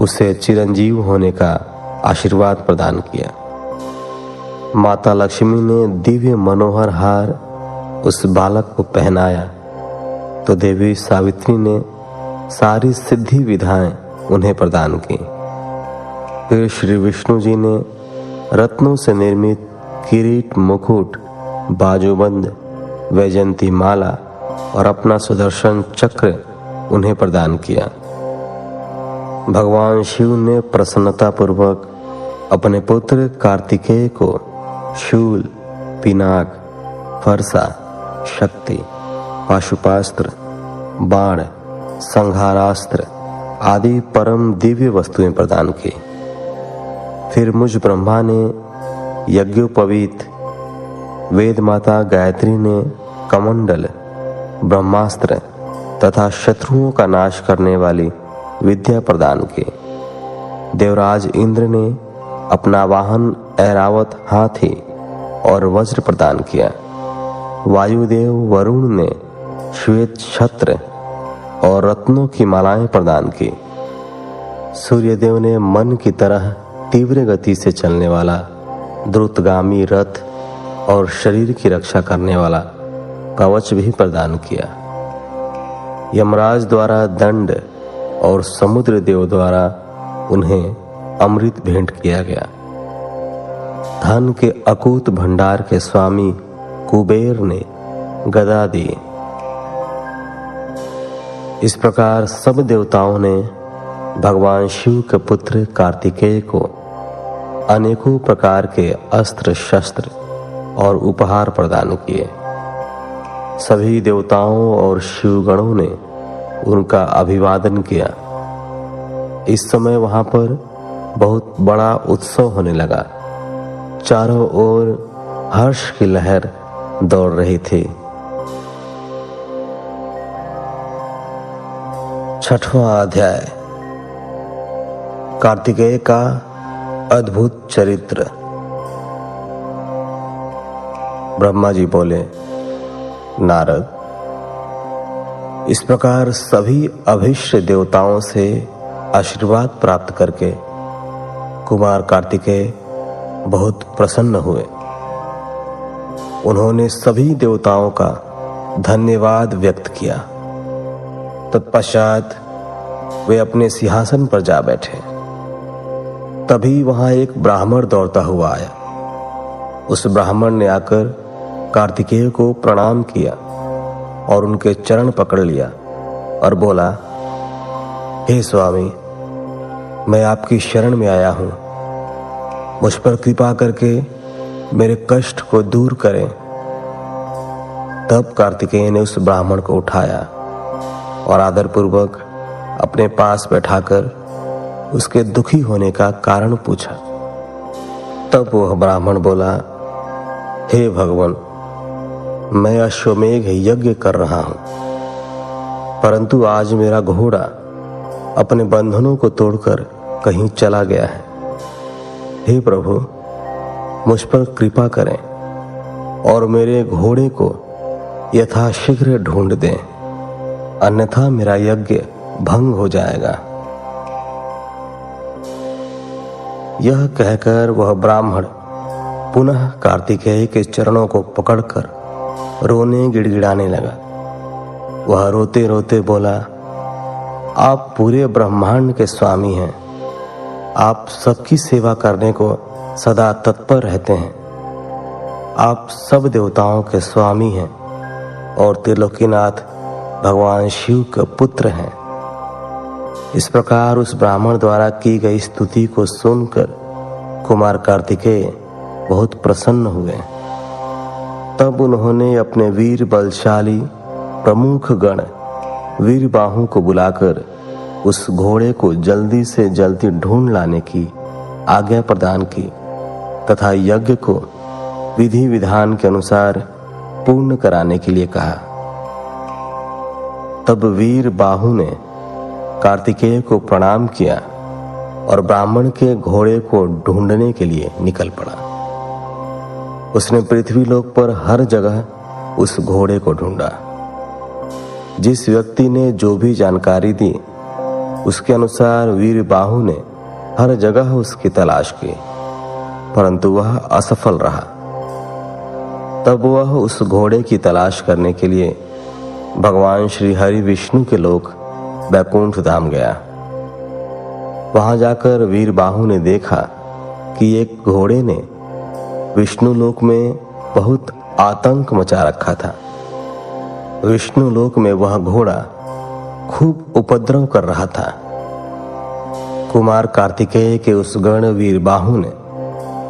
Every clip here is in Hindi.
उसे चिरंजीव होने का आशीर्वाद प्रदान किया। माता लक्ष्मी ने दिव्य मनोहर हार उस बालक को पहनाया तो देवी सावित्री ने सारी सिद्धि विधाएं उन्हें प्रदान की। फिर श्री विष्णु जी ने रत्नों से निर्मित किरीट, मुकुट, बाजूबंद, वैजयंती माला और अपना सुदर्शन चक्र उन्हें प्रदान किया। भगवान शिव ने प्रसन्नतापूर्वक अपने पुत्र कार्तिकेय को शूल, पिनाक, फरसा, शक्ति, पाशुपास्त्र, बाण, संहारास्त्र आदि परम दिव्य वस्तुएं प्रदान की। फिर मुझ ब्रह्मा ने यज्ञोपवीत, वेद माता गायत्री ने कमंडल, ब्रह्मास्त्र तथा शत्रुओं का नाश करने वाली विद्या प्रदान की। देवराज इंद्र ने अपना वाहन ऐरावत हाथी और वज्र प्रदान किया। वायुदेव वरुण ने श्वेत छत्र और रत्नों की मालाएं प्रदान की। सूर्यदेव ने मन की तरह तीव्र गति से चलने वाला द्रुतगामी रथ और शरीर की रक्षा करने वाला कवच भी प्रदान किया। यमराज द्वारा दंड और समुद्र देव द्वारा उन्हें अमृत भेंट किया गया। धन के अकूत भंडार के स्वामी कुबेर ने गदा दी। इस प्रकार सब देवताओं ने भगवान शिव के पुत्र कार्तिकेय को अनेकों प्रकार के अस्त्र शस्त्र और उपहार प्रदान किए। सभी देवताओं और शिवगणों ने उनका अभिवादन किया। इस समय वहां पर बहुत बड़ा उत्सव होने लगा। चारों ओर हर्ष की लहर दौड़ रही थी। छठवां अध्याय, कार्तिकेय का अद्भुत चरित्र। ब्रह्मा जी बोले, नारद, इस प्रकार सभी अभीष्ट देवताओं से आशीर्वाद प्राप्त करके कुमार कार्तिकेय बहुत प्रसन्न हुए। उन्होंने सभी देवताओं का धन्यवाद व्यक्त किया। तत्पश्चात वे अपने सिंहासन पर जा बैठे। तभी वहां एक ब्राह्मण दौड़ता हुआ आया। उस ब्राह्मण ने आकर कार्तिकेय को प्रणाम किया और उनके चरण पकड़ लिया और बोला, हे स्वामी, मैं आपकी शरण में आया हूं। मुझ पर कृपा करके मेरे कष्ट को दूर करें। तब कार्तिकेय ने उस ब्राह्मण को उठाया और आदरपूर्वक अपने पास बैठाकर उसके दुखी होने का कारण पूछा। तब वह ब्राह्मण बोला, हे भगवान, मैं अश्वमेघ यज्ञ कर रहा हूं, परंतु आज मेरा घोड़ा अपने बंधनों को तोड़कर कहीं चला गया है। हे प्रभु, मुझ पर कृपा करें और मेरे घोड़े को यथाशीघ्र ढूंढ दें, अन्यथा मेरा यज्ञ भंग हो जाएगा। यह कहकर वह ब्राह्मण पुनः कार्तिकेय के चरणों को पकड़कर रोने गिड़गिड़ाने लगा। वह रोते रोते बोला, आप पूरे ब्रह्मांड के स्वामी हैं। आप सबकी सेवा करने को सदा तत्पर रहते हैं। आप सब देवताओं के स्वामी हैं और त्रिलोकीनाथ भगवान शिव के पुत्र हैं। इस प्रकार उस ब्राह्मण द्वारा की गई स्तुति को सुनकर कुमार कार्तिकेय बहुत प्रसन्न हुए। तब उन्होंने अपने वीर बलशाली प्रमुख गण वीरबाहु को बुलाकर उस घोड़े को जल्दी से जल्दी ढूंढ लाने की आज्ञा प्रदान की तथा यज्ञ को विधि विधान के अनुसार पूर्ण कराने के लिए कहा। तब वीर बाहु ने कार्तिकेय को प्रणाम किया और ब्राह्मण के घोड़े को ढूंढने के लिए निकल पड़ा। उसने पृथ्वी लोक पर हर जगह उस घोड़े को ढूंढा। जिस व्यक्ति ने जो भी जानकारी दी उसके अनुसार वीरबाहु ने हर जगह उसकी तलाश की, परंतु वह असफल रहा। तब वह उस घोड़े की तलाश करने के लिए भगवान श्री हरि विष्णु के लोक वैकुंठ धाम गया। वहां जाकर वीरबाहु ने देखा कि एक घोड़े ने विष्णु लोक में बहुत आतंक मचा रखा था। विष्णु लोक में वह घोड़ा खूब उपद्रव कर रहा था। कुमार कार्तिकेय के उस गण वीरबाहु ने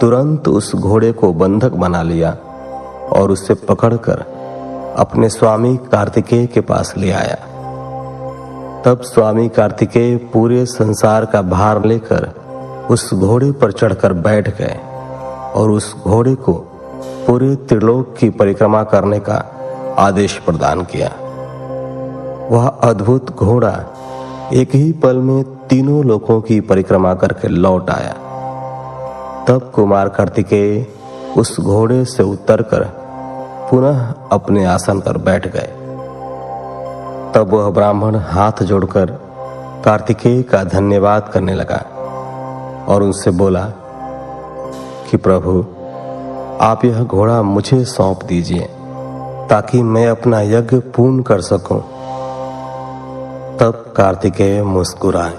तुरंत उस घोड़े को बंधक बना लिया और उसे पकड़कर अपने स्वामी कार्तिकेय के पास ले आया। तब स्वामी कार्तिकेय पूरे संसार का भार लेकर उस घोड़े पर चढ़कर बैठ गए और उस घोड़े को पूरे त्रिलोक की परिक्रमा करने का आदेश प्रदान किया। वह अद्भुत घोड़ा एक ही पल में तीनों लोकों की परिक्रमा करके लौट आया। तब कुमार कार्तिकेय उस घोड़े से उतरकर पुनः अपने आसन पर बैठ गए। तब वह ब्राह्मण हाथ जोड़कर कार्तिकेय का धन्यवाद करने लगा और उनसे बोला कि प्रभु, आप यह घोड़ा मुझे सौंप दीजिए ताकि मैं अपना यज्ञ पूर्ण कर सकूं। तब कार्तिकेय मुस्कुराए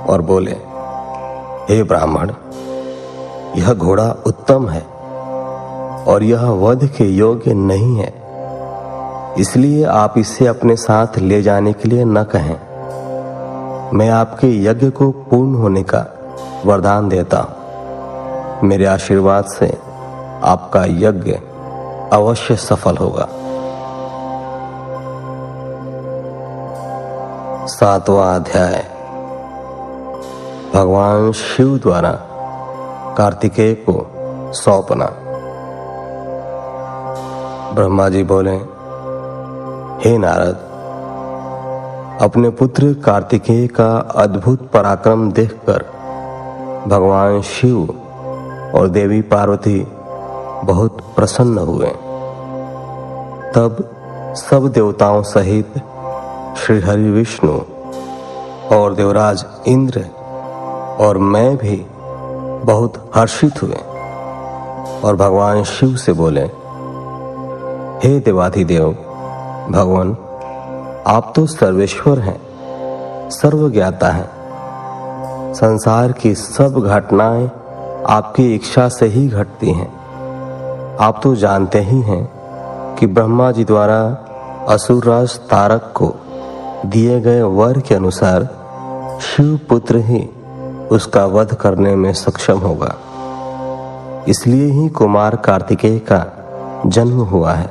और बोले, हे ब्राह्मण, यह घोड़ा उत्तम है और यह वध के योग्य नहीं है, इसलिए आप इसे अपने साथ ले जाने के लिए न कहें। मैं आपके यज्ञ को पूर्ण होने का वरदान देता हूं। मेरे आशीर्वाद से आपका यज्ञ अवश्य सफल होगा। 7वां अध्याय। भगवान शिव द्वारा कार्तिकेय को सौंपना। ब्रह्मा जी बोले, हे नारद, अपने पुत्र कार्तिकेय का अद्भुत पराक्रम देखकर भगवान शिव और देवी पार्वती बहुत प्रसन्न हुए। तब सब देवताओं सहित श्री हरि विष्णु और देवराज इंद्र और मैं भी बहुत हर्षित हुए और भगवान शिव से बोले, हे देवाधिदेव भगवान, आप तो सर्वेश्वर हैं, सर्वज्ञाता हैं। संसार की सब घटनाएं आपकी इच्छा से ही घटती हैं। आप तो जानते ही हैं कि ब्रह्मा जी द्वारा असुरराज तारक को दिए गए वर के अनुसार शिव पुत्र ही उसका वध करने में सक्षम होगा। इसलिए ही कुमार कार्तिकेय का जन्म हुआ है।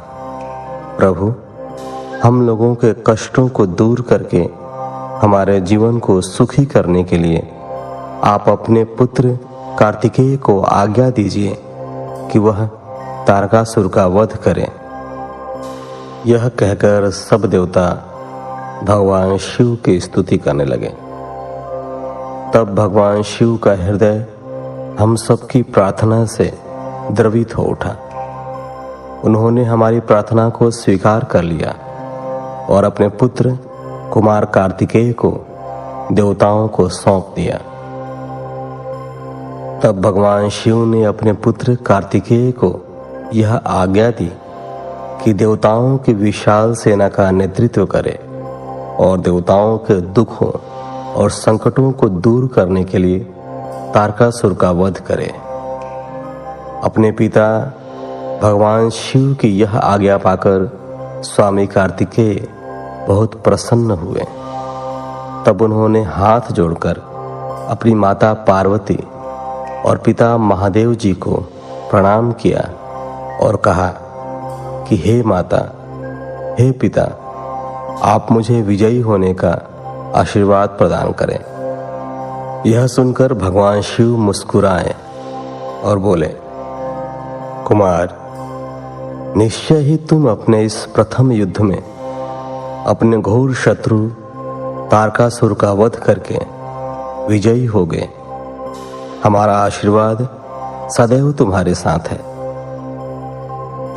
प्रभु, हम लोगों के कष्टों को दूर करके हमारे जीवन को सुखी करने के लिए आप अपने पुत्र कार्तिकेय को आज्ञा दीजिए कि वह तारकासुर का वध करे। यह कहकर सब देवता भगवान शिव की स्तुति करने लगे। तब भगवान शिव का हृदय हम सबकी प्रार्थना से द्रवित हो उठा। उन्होंने हमारी प्रार्थना को स्वीकार कर लिया और अपने पुत्र कुमार कार्तिकेय को देवताओं को सौंप दिया। तब भगवान शिव ने अपने पुत्र कार्तिकेय को यह आज्ञा दी कि देवताओं की विशाल सेना का नेतृत्व करे और देवताओं के दुखों और संकटों को दूर करने के लिए तारकासुर का वध करे। अपने पिता भगवान शिव की यह आज्ञा पाकर स्वामी कार्तिकेय बहुत प्रसन्न हुए। तब उन्होंने हाथ जोड़कर अपनी माता पार्वती और पिता महादेव जी को प्रणाम किया और कहा कि हे माता, हे पिता, आप मुझे विजयी होने का आशीर्वाद प्रदान करें। यह सुनकर भगवान शिव मुस्कुराए और बोले, कुमार, निश्चय ही तुम अपने इस प्रथम युद्ध में अपने घोर शत्रु तारकासुर का वध करके विजयी होगे। हमारा आशीर्वाद सदैव तुम्हारे साथ है।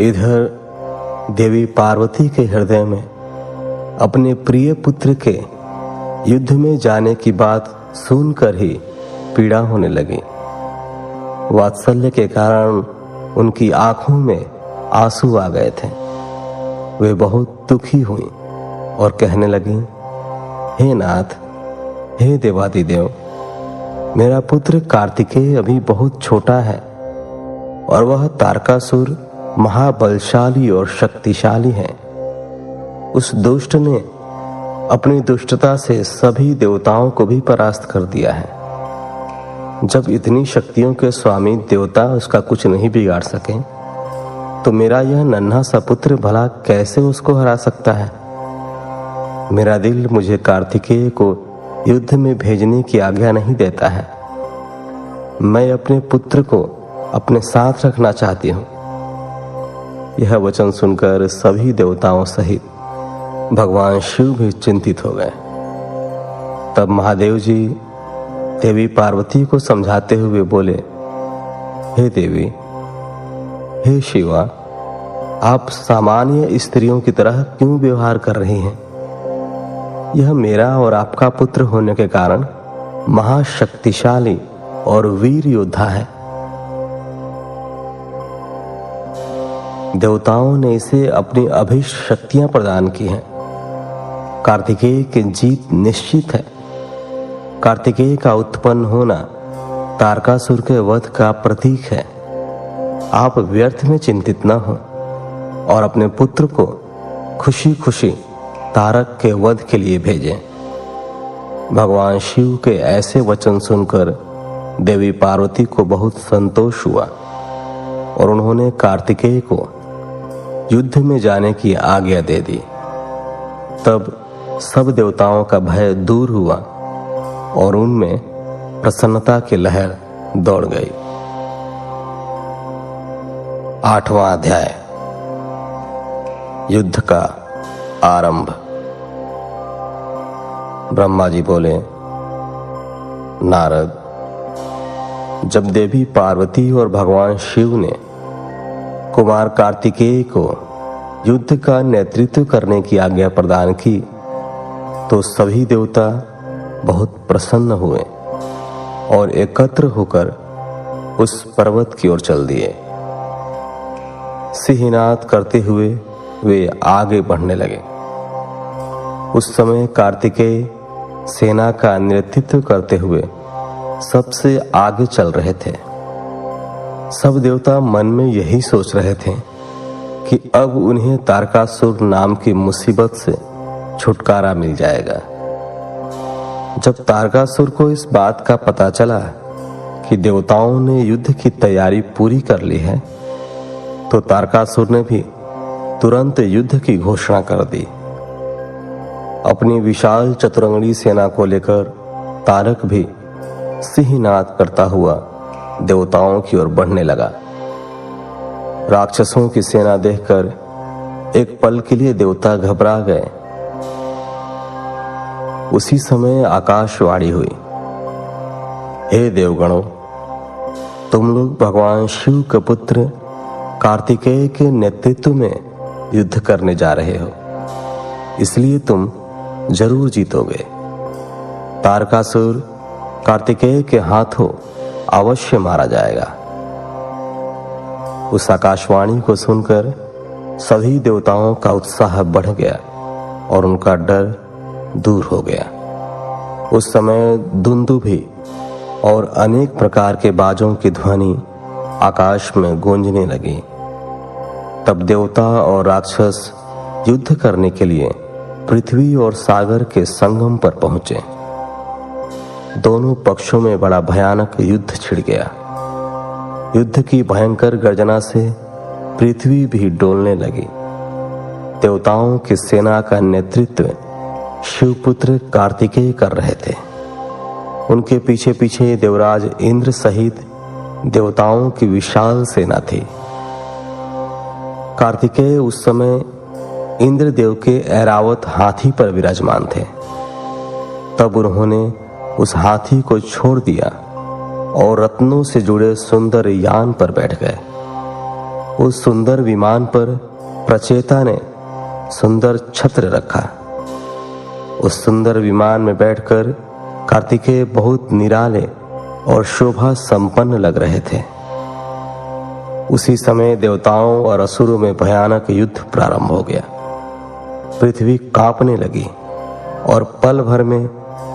इधर देवी पार्वती के हृदय में अपने प्रिय पुत्र के युद्ध में जाने की बात सुनकर ही पीड़ा होने लगी। वात्सल्य के कारण उनकी आंखों में आंसू आ गए थे। वे बहुत दुखी हुई और कहने लगी, हे नाथ, हे देवादिदेव, मेरा पुत्र कार्तिकेय अभी बहुत छोटा है और वह तारकासुर महाबलशाली और शक्तिशाली है। उस दुष्ट ने अपनी दुष्टता से सभी देवताओं को भी परास्त कर दिया है। जब इतनी शक्तियों के स्वामी देवता उसका कुछ नहीं बिगाड़ सके, तो मेरा यह नन्हा सा पुत्र भला कैसे उसको हरा सकता है। मेरा दिल मुझे कार्तिकेय को युद्ध में भेजने की आज्ञा नहीं देता है। मैं अपने पुत्र को अपने साथ रखना चाहती हूँ। यह वचन सुनकर सभी देवताओं सहित भगवान शिव भी चिंतित हो गए। तब महादेव जी देवी पार्वती को समझाते हुए बोले, हे देवी, हे शिवा, आप सामान्य स्त्रियों की तरह क्यों व्यवहार कर रही हैं? यह मेरा और आपका पुत्र होने के कारण महाशक्तिशाली और वीर योद्धा है। देवताओं ने इसे अपनी अभीष्ट शक्तियां प्रदान की हैं। कार्तिकेय की जीत निश्चित है। कार्तिकेय का उत्पन्न होना तारकासुर के वध का प्रतीक है। आप व्यर्थ में चिंतित न हो और अपने पुत्र को खुशी खुशी तारक के वध के लिए भेजें। भगवान शिव के ऐसे वचन सुनकर देवी पार्वती को बहुत संतोष हुआ और उन्होंने कार्तिकेय को युद्ध में जाने की आज्ञा दे दी। तब सब देवताओं का भय दूर हुआ और उनमें प्रसन्नता की लहर दौड़ गई। 8वां अध्याय, युद्ध का आरंभ। ब्रह्मा जी बोले, नारद, जब देवी पार्वती और भगवान शिव ने कुमार कार्तिकेय को युद्ध का नेतृत्व करने की आज्ञा प्रदान की, तो सभी देवता बहुत प्रसन्न हुए और एकत्र होकर उस पर्वत की ओर चल दिए। सिंहनाद करते हुए वे आगे बढ़ने लगे। उस समय कार्तिकेय सेना का नेतृत्व करते हुए सबसे आगे चल रहे थे। सब देवता मन में यही सोच रहे थे कि अब उन्हें तारकासुर नाम की मुसीबत से छुटकारा मिल जाएगा। जब तारकासुर को इस बात का पता चला कि देवताओं ने युद्ध की तैयारी पूरी कर ली है, तो तारकासुर ने भी तुरंत युद्ध की घोषणा कर दी। अपनी विशाल चतुरंगड़ी सेना को लेकर तारक भी सिंहनाद करता हुआ देवताओं की ओर बढ़ने लगा। राक्षसों की सेना देखकर एक पल के लिए देवता घबरा गए। उसी समय आकाशवाणी हुई, हे देवगणों, तुम लोग भगवान शिव के पुत्र कार्तिकेय के नेतृत्व में युद्ध करने जा रहे हो, इसलिए तुम जरूर जीतोगे। तारकासुर कार्तिकेय के हाथों अवश्य मारा जाएगा। उस आकाशवाणी को सुनकर सभी देवताओं का उत्साह बढ़ गया और उनका डर दूर हो गया। उस समय दुंदुभी और अनेक प्रकार के बाजों की ध्वनि आकाश में गूंजने लगी। तब देवता और राक्षस युद्ध करने के लिए पृथ्वी और सागर के संगम पर पहुंचे। दोनों पक्षों में बड़ा भयानक युद्ध छिड़ गया। युद्ध की भयंकर गर्जना से पृथ्वी भी डोलने लगी। देवताओं की सेना का नेतृत्व शिवपुत्र कार्तिकेय कर रहे थे। उनके पीछे पीछे देवराज इंद्र सहित देवताओं की विशाल सेना थी। कार्तिकेय उस समय इंद्रदेव के ऐरावत हाथी पर विराजमान थे। तब उन्होंने उस हाथी को छोड़ दिया और रत्नों से जुड़े सुंदर यान पर बैठ गए। उस सुंदर विमान पर प्रचेता ने सुंदर छत्र रखा। उस सुंदर विमान में बैठकर कार्तिकेय बहुत निराले और शोभा संपन्न लग रहे थे। उसी समय देवताओं और असुरों में भयानक युद्ध प्रारंभ हो गया। पृथ्वी कांपने लगी और पल भर में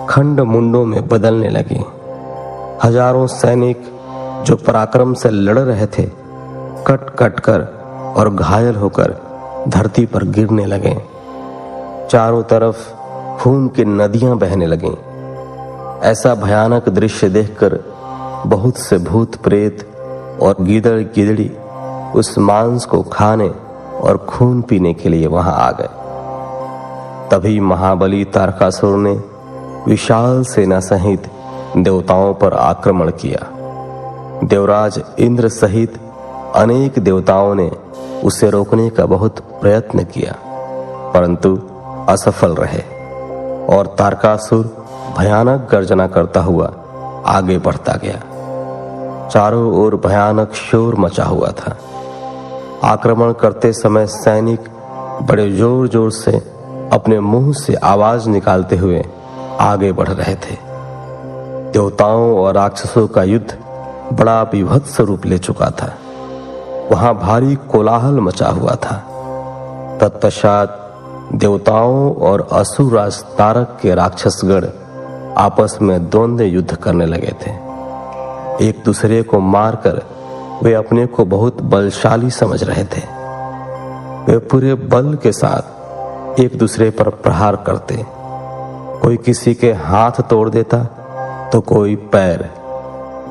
खंड मुंडों में बदलने लगी। हजारों सैनिक जो पराक्रम से लड़ रहे थे कट कट कर और घायल होकर धरती पर गिरने लगे। चारों तरफ खून की नदियां बहने लगीं। ऐसा भयानक दृश्य देखकर बहुत से भूत प्रेत और गीदड़ गिदड़ी उस मांस को खाने और खून पीने के लिए वहां आ गए। तभी महाबली तारकासुर ने विशाल सेना सहित देवताओं पर आक्रमण किया। देवराज इंद्र सहित अनेक देवताओं ने उसे रोकने का बहुत प्रयत्न किया, परंतु असफल रहे और तारकासुर भयानक गर्जना करता हुआ आगे बढ़ता गया। चारों ओर भयानक शोर मचा हुआ था। आक्रमण करते समय सैनिक बड़े जोर जोर से अपने मुंह से आवाज निकालते हुए आगे बढ़ रहे थे। देवताओं और राक्षसों का युद्ध बड़ा विभत्स रूप ले चुका था। वहां भारी कोलाहल मचा हुआ था। तत्पश्चात देवताओं और असुरराज तारक के राक्षसगण आपस में द्वंद्व युद्ध करने लगे थे। एक दूसरे को मारकर वे अपने को बहुत बलशाली समझ रहे थे। वे पूरे बल के साथ एक दूसरे पर प्रहार करते। कोई किसी के हाथ तोड़ देता तो कोई पैर।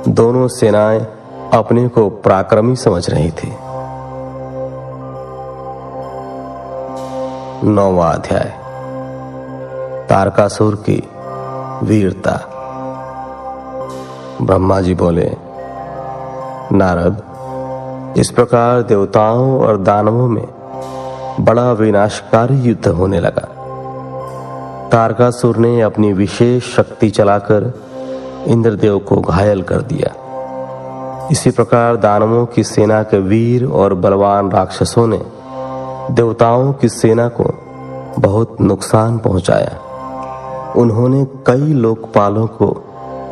दोनों सेनाएं अपने को पराक्रमी समझ रही थी। 9वां अध्याय, तारकासुर की वीरता। ब्रह्मा जी बोले, नारद, इस प्रकार देवताओं और दानवों में बड़ा विनाशकारी युद्ध होने लगा। तारकासुर ने अपनी विशेष शक्ति चलाकर इंद्रदेव को घायल कर दिया। इसी प्रकार दानवों की सेना के वीर और बलवान राक्षसों ने देवताओं की सेना को बहुत नुकसान पहुंचाया। उन्होंने कई लोकपालों को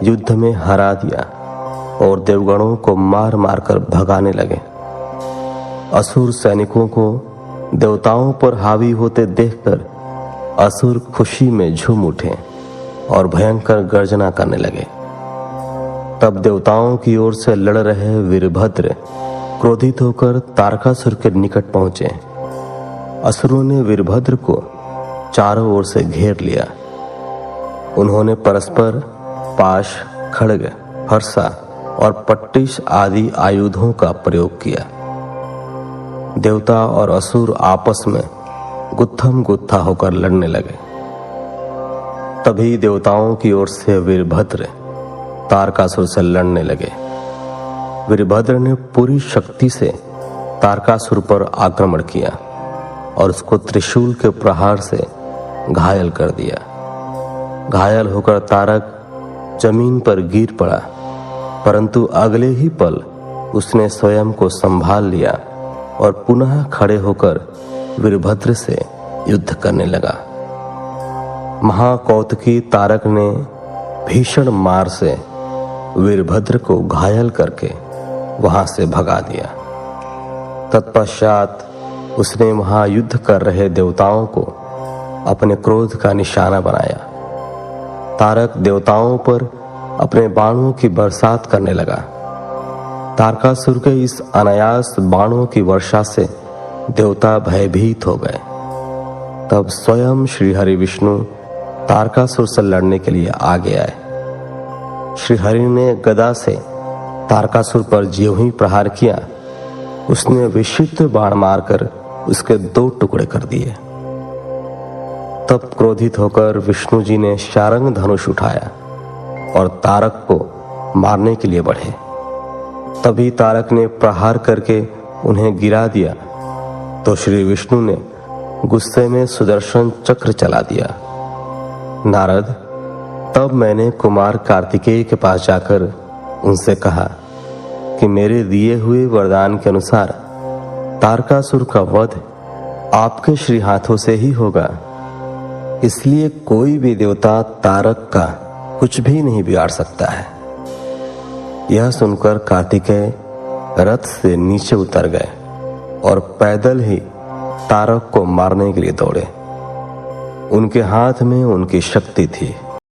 युद्ध में हरा दिया और देवगणों को मार मार कर भगाने लगे। असुर सैनिकों को देवताओं पर हावी होते देखकर असुर खुशी में झूम उठे और भयंकर गर्जना करने लगे। तब देवताओं की ओर से लड़ रहे वीरभद्र क्रोधित होकर तारकासुर के निकट पहुंचे। असुरों ने वीरभद्र को चारों ओर से घेर लिया। उन्होंने परस्पर पाश, खड्ग, फरसा और पट्टिश आदि आयुधों का प्रयोग किया। देवता और असुर आपस में गुत्थम गुत्था होकर लड़ने लगे। तभी देवताओं की ओर से वीरभद्र तारकासुर से लड़ने लगे। वीरभद्र ने पूरी शक्ति से तारकासुर पर आक्रमण किया और उसको त्रिशूल के प्रहार से घायल कर दिया। घायल होकर तारक जमीन पर गिर पड़ा, परंतु अगले ही पल उसने स्वयं को संभाल लिया और पुनः खड़े होकर वीरभद्र से युद्ध करने लगा। महाकौतुकी तारक ने भीषण मार से वीरभद्र को घायल करके वहां से भगा दिया। तत्पश्चात उसने वहां युद्ध कर रहे देवताओं को अपने क्रोध का निशाना बनाया। तारक देवताओं पर अपने बाणों की बरसात करने लगा। तारकासुर के इस अनायास बाणों की वर्षा से देवता भयभीत हो गए। तब स्वयं श्री हरि विष्णु तारकासुर से लड़ने के लिए आगे आए। श्री हरि ने गदा से तारकासुर पर ज्यों ही प्रहार किया, उसने विशिष्ट बाण मारकर उसके 2 टुकड़े कर दिए। तब क्रोधित होकर विष्णु जी ने शारंग धनुष उठाया और तारक को मारने के लिए बढ़े। तभी तारक ने प्रहार करके उन्हें गिरा दिया तो श्री विष्णु ने गुस्से में सुदर्शन चक्र चला दिया। नारद, तब मैंने कुमार कार्तिकेय के पास जाकर उनसे कहा कि मेरे दिए हुए वरदान के अनुसार तारकासुर का वध आपके श्री हाथों से ही होगा। इसलिए कोई भी देवता तारक का कुछ भी नहीं बिगाड़ सकता है। यह सुनकर कार्तिकेय रथ से नीचे उतर गए और पैदल ही तारक को मारने के लिए दौड़े। उनके हाथ में उनकी शक्ति थी।